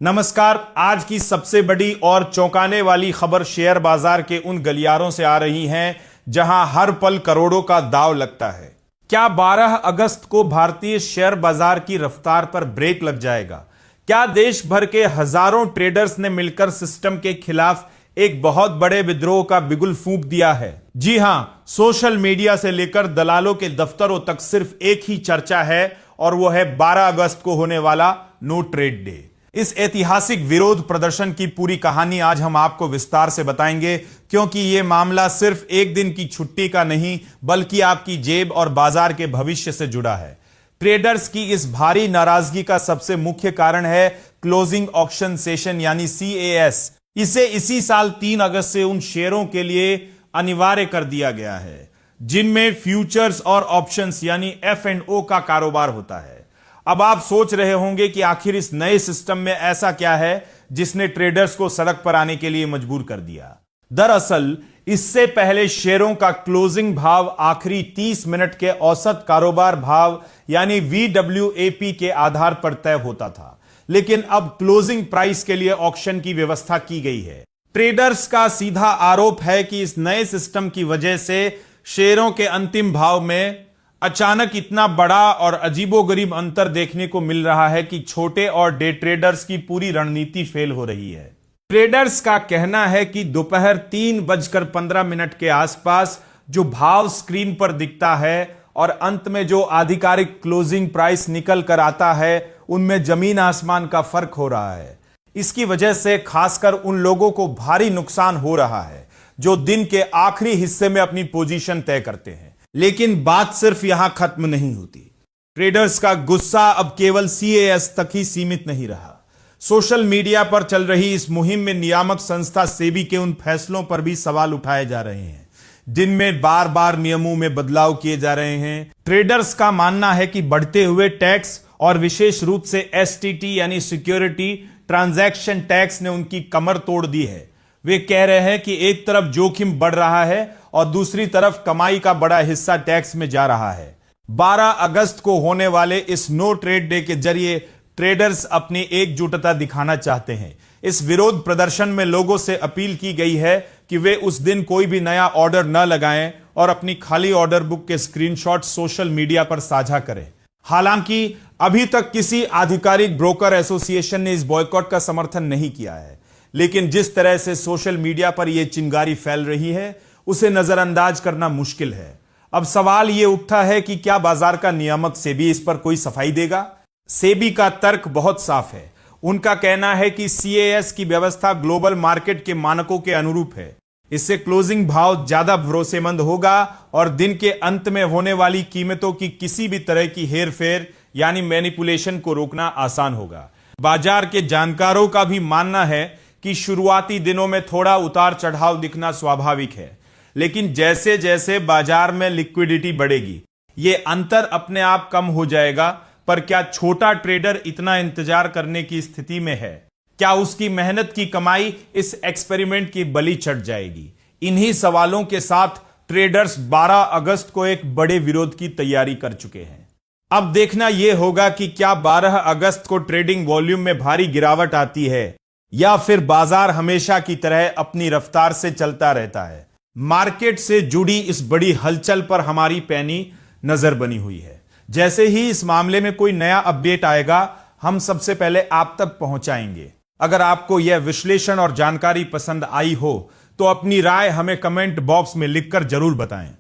नमस्कार। आज की सबसे बड़ी और चौंकाने वाली खबर शेयर बाजार के उन गलियारों से आ रही हैं जहां हर पल करोड़ों का दांव लगता है। क्या 12 अगस्त को भारतीय शेयर बाजार की रफ्तार पर ब्रेक लग जाएगा? क्या देश भर के हजारों ट्रेडर्स ने मिलकर सिस्टम के खिलाफ एक बहुत बड़े विद्रोह का बिगुल फूंक दिया है? जी हां, सोशल मीडिया से लेकर दलालों के दफ्तरों तक सिर्फ एक ही चर्चा है और वो है 12 अगस्त को होने वाला नो ट्रेड डे। इस ऐतिहासिक विरोध प्रदर्शन की पूरी कहानी आज हम आपको विस्तार से बताएंगे, क्योंकि यह मामला सिर्फ एक दिन की छुट्टी का नहीं बल्कि आपकी जेब और बाजार के भविष्य से जुड़ा है। ट्रेडर्स की इस भारी नाराजगी का सबसे मुख्य कारण है क्लोजिंग ऑक्शन सेशन यानी CAS। इसे इसी साल 3 अगस्त से उन शेयरों के लिए अनिवार्य कर दिया गया है जिनमें फ्यूचर्स और ऑप्शंस यानी F&O का कारोबार होता है। अब आप सोच रहे होंगे कि आखिर इस नए सिस्टम में ऐसा क्या है जिसने ट्रेडर्स को सड़क पर आने के लिए मजबूर कर दिया। दरअसल इससे पहले शेयरों का क्लोजिंग भाव आखिरी 30 मिनट के औसत कारोबार भाव यानी VWAP के आधार पर तय होता था, लेकिन अब क्लोजिंग प्राइस के लिए ऑक्शन की व्यवस्था की गई है। ट्रेडर्स का सीधा आरोप है कि इस नए सिस्टम की वजह से शेयरों के अंतिम भाव में अचानक इतना बड़ा और अजीबोगरीब अंतर देखने को मिल रहा है कि छोटे और डे ट्रेडर्स की पूरी रणनीति फेल हो रही है। ट्रेडर्स का कहना है कि दोपहर 3:15 के आसपास जो भाव स्क्रीन पर दिखता है और अंत में जो आधिकारिक क्लोजिंग प्राइस निकल कर आता है उनमें जमीन आसमान का फर्क हो रहा है। इसकी वजह से खासकर उन लोगों को भारी नुकसान हो रहा है जो दिन के आखिरी हिस्से में अपनी पोजीशन तय करते हैं। लेकिन बात सिर्फ यहां खत्म नहीं होती। ट्रेडर्स का गुस्सा अब केवल CAS तक ही सीमित नहीं रहा। सोशल मीडिया पर चल रही इस मुहिम में नियामक संस्था सेबी के उन फैसलों पर भी सवाल उठाए जा रहे हैं जिनमें बार बार नियमों में बदलाव किए जा रहे हैं। ट्रेडर्स का मानना है कि बढ़ते हुए टैक्स और विशेष रूप से STT यानी सिक्योरिटी ट्रांजैक्शन टैक्स ने उनकी कमर तोड़ दी है। वे कह रहे हैं कि एक तरफ जोखिम बढ़ रहा है और दूसरी तरफ कमाई का बड़ा हिस्सा टैक्स में जा रहा है। 12 अगस्त को होने वाले इस नो ट्रेड डे के जरिए ट्रेडर्स अपनी एकजुटता दिखाना चाहते हैं। इस विरोध प्रदर्शन में लोगों से अपील की गई है कि वे उस दिन कोई भी नया ऑर्डर न लगाएं और अपनी खाली ऑर्डर बुक के स्क्रीनशॉट सोशल मीडिया पर साझा करें। हालांकि अभी तक किसी आधिकारिक ब्रोकर एसोसिएशन ने इस बॉयकॉट का समर्थन नहीं किया है, लेकिन जिस तरह से सोशल मीडिया पर यह चिंगारी फैल रही है उसे नजरअंदाज करना मुश्किल है। अब सवाल यह उठता है कि क्या बाजार का नियामक सेबी इस पर कोई सफाई देगा? सेबी का तर्क बहुत साफ है। उनका कहना है कि CAS की व्यवस्था ग्लोबल मार्केट के मानकों के अनुरूप है। इससे क्लोजिंग भाव ज्यादा भरोसेमंद होगा और दिन के अंत में होने वाली कीमतों की किसी भी तरह की हेरफेर यानी मैनिपुलेशन को रोकना आसान होगा। बाजार के जानकारों का भी मानना है कि शुरुआती दिनों में थोड़ा उतार चढ़ाव दिखना स्वाभाविक है, लेकिन जैसे जैसे बाजार में लिक्विडिटी बढ़ेगी यह अंतर अपने आप कम हो जाएगा। पर क्या छोटा ट्रेडर इतना इंतजार करने की स्थिति में है? क्या उसकी मेहनत की कमाई इस एक्सपेरिमेंट की बलि चढ़ जाएगी? इन्हीं सवालों के साथ ट्रेडर्स 12 अगस्त को एक बड़े विरोध की तैयारी कर चुके हैं। अब देखना यह होगा कि क्या 12 अगस्त को ट्रेडिंग वॉल्यूम में भारी गिरावट आती है या फिर बाजार हमेशा की तरह अपनी रफ्तार से चलता रहता है। मार्केट से जुड़ी इस बड़ी हलचल पर हमारी पैनी नजर बनी हुई है। जैसे ही इस मामले में कोई नया अपडेट आएगा हम सबसे पहले आप तक पहुंचाएंगे। अगर आपको यह विश्लेषण और जानकारी पसंद आई हो तो अपनी राय हमें कमेंट बॉक्स में लिखकर जरूर बताएं।